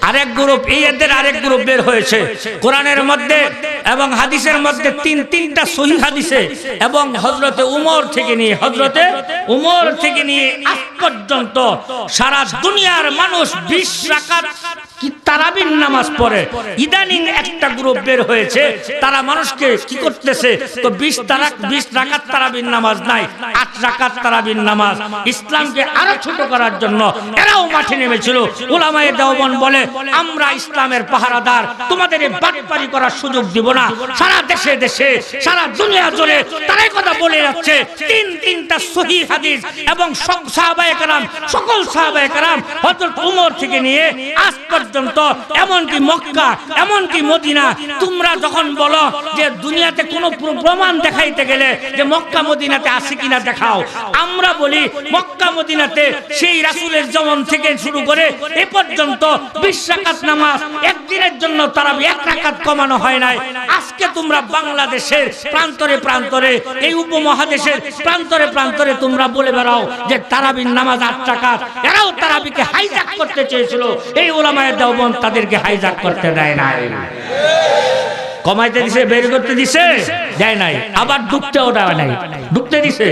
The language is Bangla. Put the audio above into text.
আরেক গ্রুপ, এই এদের আরেক গ্রুপ বের হয়েছে কোরআনের মধ্যে এবং হাদিসের মধ্যে তিনটা সহিহ হাদিসে এবং হযরতে উমর থেকে নিয়ে আজ পর্যন্ত সারা দুনিয়ার মানুষ 20 রাকাত কি তারাবির নামাজ পড়ে। ইদানিং একটা গ্রুপ বের হয়েছে, তারা মানুষকে কি করতেছে, তো 20 রাকাত তারাবির নামাজ নাই, 8 রাকাত তারাবির নামাজ। ইসলামকে আরো ছোট করার জন্য এরাও মাঠে নেমেছিল। উলামায়ে দেওবন্দ বলে, আমরা ইসলামের পাহারাদার, তোমাদের এই বাটপারি করার সুযোগ দিব না। সারা দেশে দেশে সারা দুনিয়া জুড়ে তারাই কথা বলে যাচ্ছে। তিনটা সহিহ হাদিস এবং সাহাবায়ে কেরাম, সকল সাহাবায়ে কেরাম হযরত উমর থেকে নিয়ে আজ পর্যন্ত, এমনকি মক্কা, এমনকি মদিনা। তোমরা যখন বলো যে দুনিয়াতে কোনো প্রমাণ দেখাইতে গেলে যে মক্কা মদিনাতে আছে কিনা দেখাও, আমরা বলি মক্কা মদিনাতে সেই রাসূলের জমন থেকে শুরু করে এ পর্যন্ত 20 রাকাত নামাজ একদিনের জন্য তারাবি 1 রাকাত কমানো হয় নাই। আজকে তোমরা বাংলাদেশের প্রান্তরে প্রান্তরে, এই উপমহাদেশের প্রান্তরে প্রান্তরে তোমরা বলে বেড়াও যে তারাবির নামাজ 8 রাকাত। এরাও তারাবিকে হাইজ্যাক করতে চেয়েছিল, এই উলামায়ে দেওবন্দ তাদেরকে হাইজ্যাক করতে দেয় নাই। কমাইতে দিছে, বের করতে দিছে, দেয় নাই। আবার ঢুকতেও দেয় নাই, ঢুকতে দিছে।